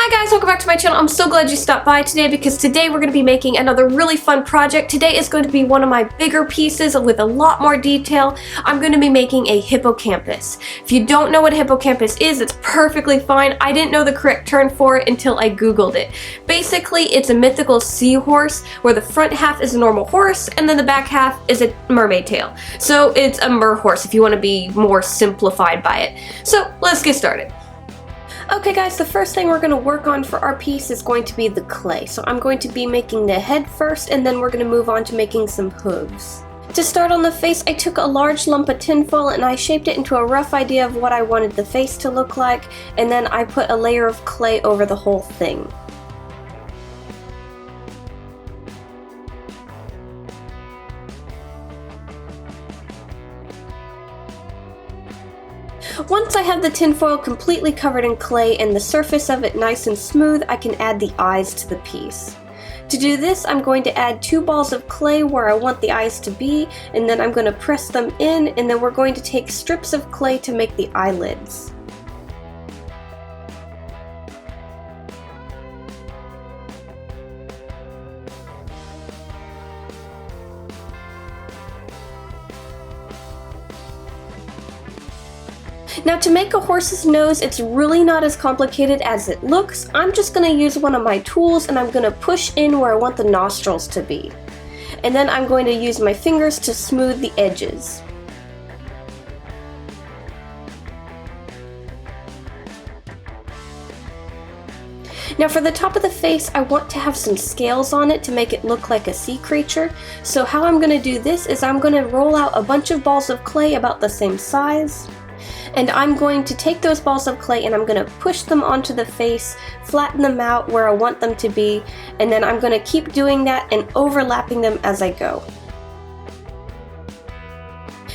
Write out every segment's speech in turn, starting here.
Hi guys, welcome back to my channel. I'm so glad you stopped by today because today we're going to be making another really fun project. Today is going to be one of my bigger pieces with a lot more detail. I'm going to be making a hippocampus. If you don't know what a hippocampus is, it's perfectly fine. I didn't know the correct term for it until I googled it. Basically, it's a mythical seahorse where the front half is a normal horse and then the back half is a mermaid tail. So it's a mer horse if you want to be more simplified by it. So let's get started. Okay guys, the first thing we're going to work on for our piece is going to be the clay. So I'm going to be making the head first and then we're going to move on to making some hooves. To start on the face, I took a large lump of tinfoil and I shaped it into a rough idea of what I wanted the face to look like, and then I put a layer of clay over the whole thing. Once I have the tinfoil completely covered in clay and the surface of it nice and smooth, I can add the eyes to the piece. To do this, I'm going to add 2 balls of clay where I want the eyes to be, and then I'm going to press them in, and then we're going to take strips of clay to make the eyelids. Now to make a horse's nose, it's really not as complicated as it looks. I'm just going to use one of my tools and I'm going to push in where I want the nostrils to be. And then I'm going to use my fingers to smooth the edges. Now for the top of the face, I want to have some scales on it to make it look like a sea creature. So how I'm going to do this is I'm going to roll out a bunch of balls of clay about the same size. And I'm going to take those balls of clay and I'm going to push them onto the face, flatten them out where I want them to be, and then I'm going to keep doing that and overlapping them as I go.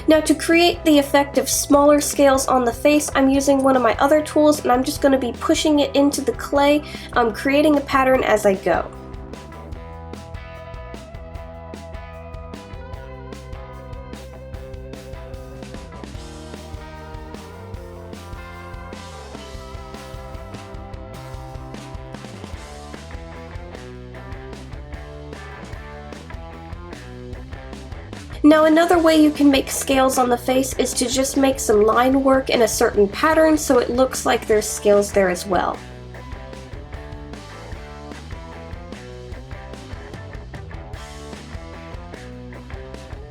Now to create the effect of smaller scales on the face, I'm using one of my other tools and I'm just going to be pushing it into the clay, creating a pattern as I go. Now another way you can make scales on the face is to just make some line work in a certain pattern so it looks like there's scales there as well.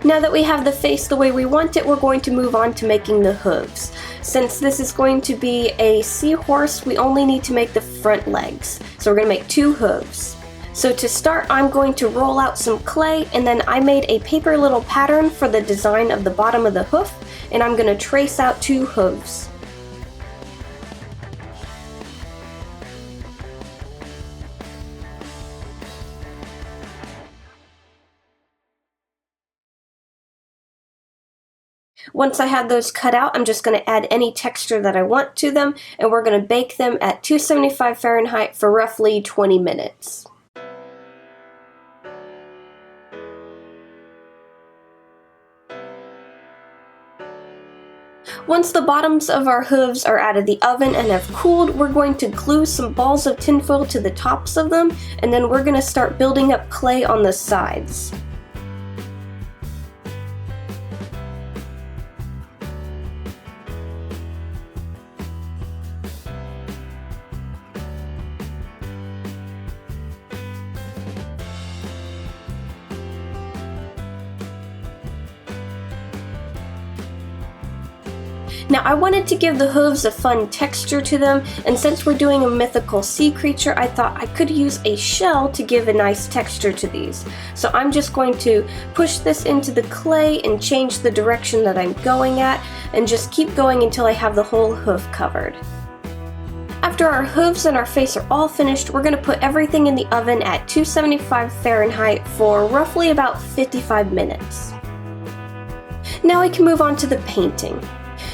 Now that we have the face the way we want it, we're going to move on to making the hooves. Since this is going to be a seahorse, we only need to make the front legs. So we're going to make 2 hooves. So to start, I'm going to roll out some clay, and then I made a paper little pattern for the design of the bottom of the hoof, and I'm going to trace out 2 hooves. Once I have those cut out, I'm just going to add any texture that I want to them, and we're going to bake them at 275 Fahrenheit for roughly 20 minutes. Once the bottoms of our hooves are out of the oven and have cooled, we're going to glue some balls of tinfoil to the tops of them, and then we're going to start building up clay on the sides. Now I wanted to give the hooves a fun texture to them, and since we're doing a mythical sea creature, I thought I could use a shell to give a nice texture to these. So I'm just going to push this into the clay and change the direction that I'm going at, and just keep going until I have the whole hoof covered. After our hooves and our face are all finished, we're going to put everything in the oven at 275 Fahrenheit for roughly about 55 minutes. Now I can move on to the painting.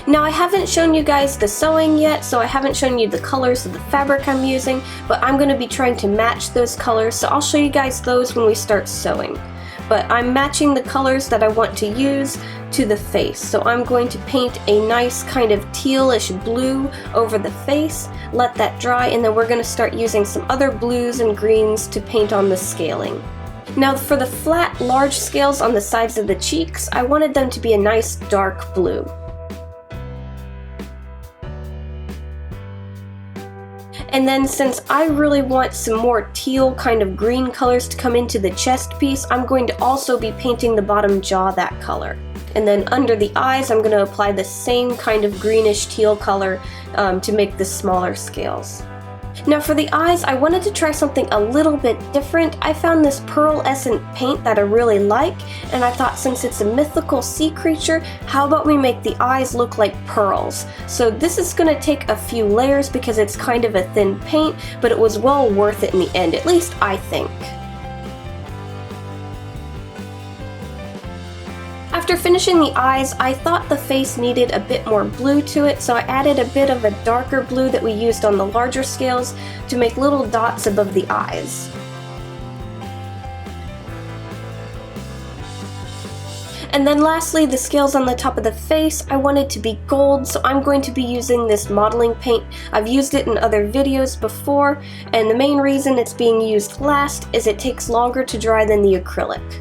Now I haven't shown you guys the sewing yet, so I haven't shown you the colors of the fabric I'm using, but I'm going to be trying to match those colors, so I'll show you guys those when we start sewing. But I'm matching the colors that I want to use to the face. So I'm going to paint a nice kind of tealish blue over the face, let that dry, and then we're going to start using some other blues and greens to paint on the scaling. Now for the flat, large scales on the sides of the cheeks, I wanted them to be a nice dark blue. And then since I really want some more teal kind of green colors to come into the chest piece, I'm going to also be painting the bottom jaw that color. And then under the eyes, I'm going to apply the same kind of greenish teal color to make the smaller scales. Now for the eyes, I wanted to try something a little bit different. I found this pearlescent paint that I really like, and I thought since it's a mythical sea creature, how about we make the eyes look like pearls? So this is going to take a few layers because it's kind of a thin paint, but it was well worth it in the end, at least I think. After finishing the eyes, I thought the face needed a bit more blue to it, so I added a bit of a darker blue that we used on the larger scales to make little dots above the eyes. And then lastly, the scales on the top of the face, I wanted to be gold, so I'm going to be using this modeling paint. I've used it in other videos before, and the main reason it's being used last is it takes longer to dry than the acrylic.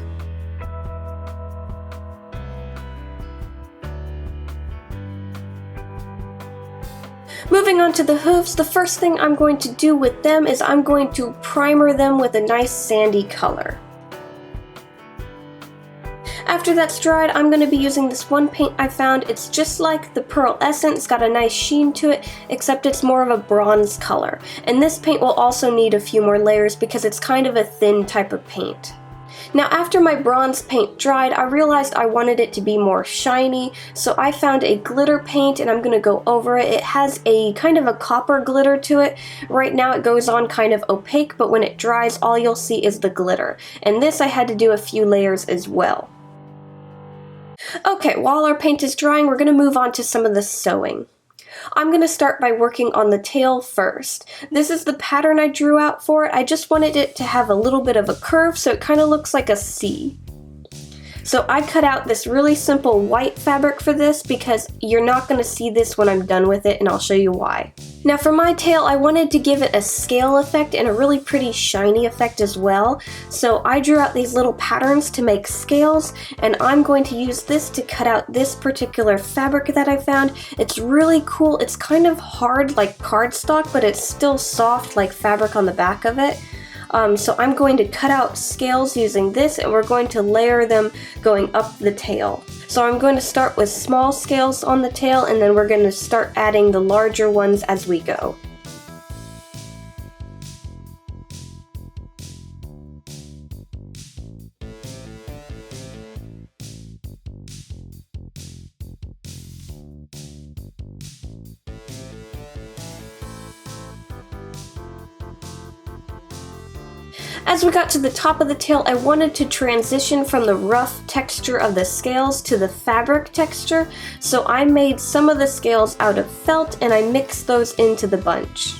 Moving on to the hooves, the first thing I'm going to do with them is I'm going to primer them with a nice sandy color. After that's dried, I'm going to be using this one paint I found. It's just like the pearlescent, it's got a nice sheen to it, except it's more of a bronze color. And this paint will also need a few more layers because it's kind of a thin type of paint. Now after my bronze paint dried, I realized I wanted it to be more shiny, so I found a glitter paint and I'm going to go over it. It has a kind of a copper glitter to it. Right now it goes on kind of opaque, but when it dries, all you'll see is the glitter. And this I had to do a few layers as well. Okay, while our paint is drying, we're going to move on to some of the sewing. I'm going to start by working on the tail first. This is the pattern I drew out for it. I just wanted it to have a little bit of a curve so it kind of looks like a C. So I cut out this really simple white fabric for this because you're not going to see this when I'm done with it, and I'll show you why. Now for my tail, I wanted to give it a scale effect and a really pretty shiny effect as well. So I drew out these little patterns to make scales, and I'm going to use this to cut out this particular fabric that I found. It's really cool. It's kind of hard like cardstock, but it's still soft like fabric on the back of it. So I'm going to cut out scales using this, and we're going to layer them going up the tail. So I'm going to start with small scales on the tail, and then we're going to start adding the larger ones as we go. As we got to the top of the tail, I wanted to transition from the rough texture of the scales to the fabric texture, so I made some of the scales out of felt and I mixed those into the bunch.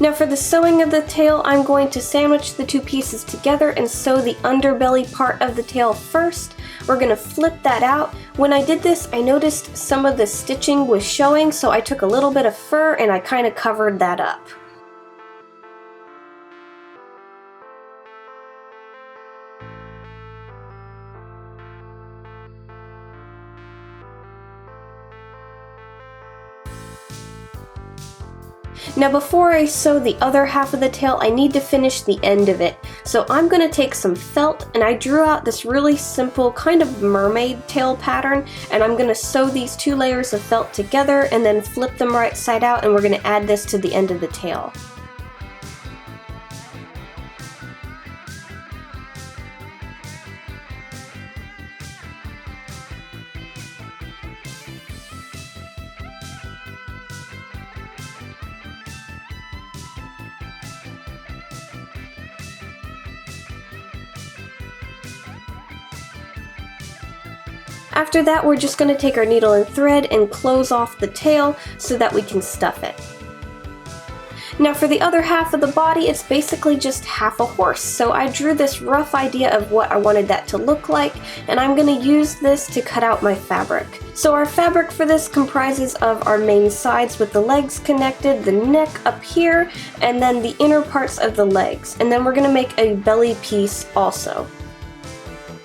Now for the sewing of the tail, I'm going to sandwich the two pieces together and sew the underbelly part of the tail first. We're going to flip that out. When I did this, I noticed some of the stitching was showing, so I took a little bit of fur and I kind of covered that up. Now before I sew the other half of the tail, I need to finish the end of it. So I'm going to take some felt, and I drew out this really simple kind of mermaid tail pattern, and I'm going to sew these two layers of felt together and then flip them right side out, and we're going to add this to the end of the tail. After that, we're just going to take our needle and thread and close off the tail so that we can stuff it. Now for the other half of the body, it's basically just half a horse. So I drew this rough idea of what I wanted that to look like, and I'm going to use this to cut out my fabric. So our fabric for this comprises of our main sides with the legs connected, the neck up here, and then the inner parts of the legs. And then we're going to make a belly piece also.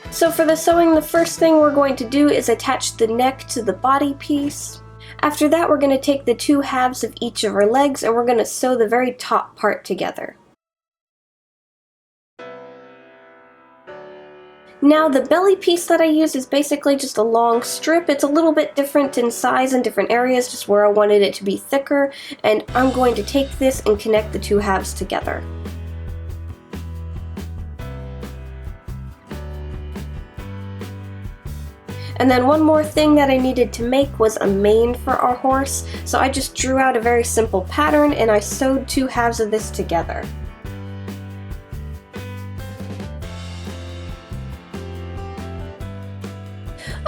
So for the sewing, the first thing we're going to do is attach the neck to the body piece. After that, we're going to take the two halves of each of our legs and we're going to sew the very top part together. Now the belly piece that I use is basically just a long strip. It's a little bit different in size in different areas, just where I wanted it to be thicker, and I'm going to take this and connect the two halves together. And then one more thing that I needed to make was a mane for our horse, so I just drew out a very simple pattern and I sewed two halves of this together.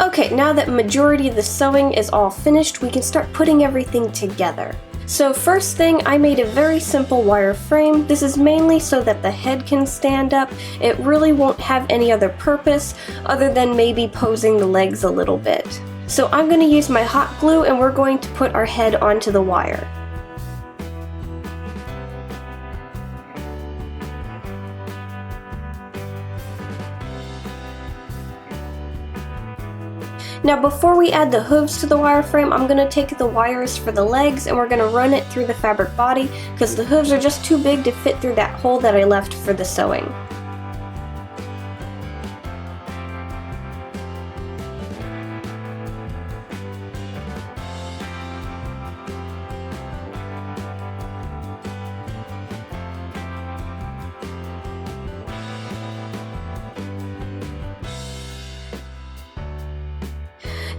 Okay, now that majority of the sewing is all finished, we can start putting everything together. So first thing, I made a very simple wire frame. This is mainly so that the head can stand up. It really won't have any other purpose other than maybe posing the legs a little bit. So I'm going to use my hot glue and we're going to put our head onto the wire. Now before we add the hooves to the wireframe, I'm going to take the wires for the legs and we're going to run it through the fabric body because the hooves are just too big to fit through that hole that I left for the sewing.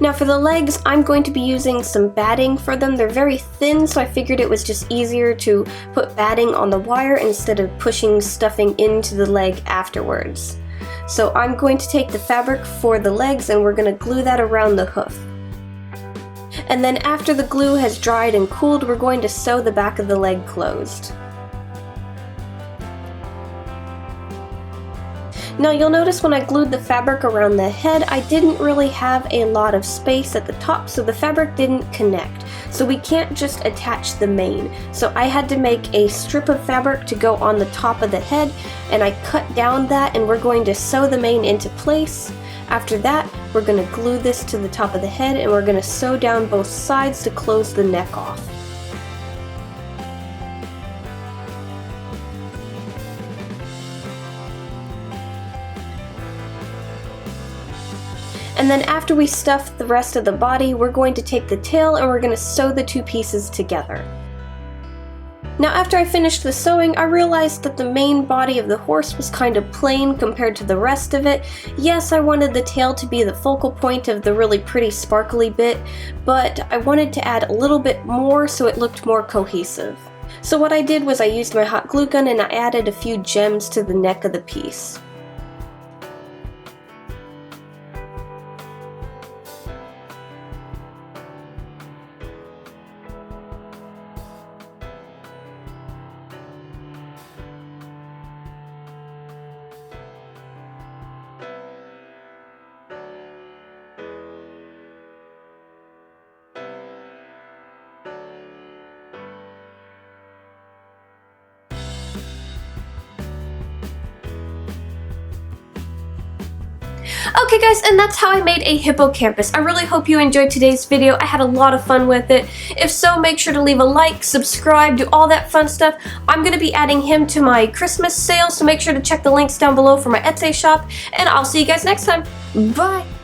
Now for the legs, I'm going to be using some batting for them. They're very thin, so I figured it was just easier to put batting on the wire instead of pushing stuffing into the leg afterwards. So I'm going to take the fabric for the legs and we're going to glue that around the hoof. And then after the glue has dried and cooled, we're going to sew the back of the leg closed. Now you'll notice when I glued the fabric around the head, I didn't really have a lot of space at the top, so the fabric didn't connect. So we can't just attach the mane. So I had to make a strip of fabric to go on the top of the head, and I cut down that and we're going to sew the mane into place. After that, we're going to glue this to the top of the head and we're going to sew down both sides to close the neck off. And then after we stuff the rest of the body, we're going to take the tail and we're going to sew the two pieces together. Now after I finished the sewing, I realized that the main body of the horse was kind of plain compared to the rest of it. Yes, I wanted the tail to be the focal point of the really pretty sparkly bit, but I wanted to add a little bit more so it looked more cohesive. So what I did was I used my hot glue gun and I added a few gems to the neck of the piece. Okay guys, and that's how I made a hippocampus. I really hope you enjoyed today's video. I had a lot of fun with it. If so, make sure to leave a like, subscribe, do all that fun stuff. I'm going to be adding him to my Christmas sale, so make sure to check the links down below for my Etsy shop, and I'll see you guys next time. Bye!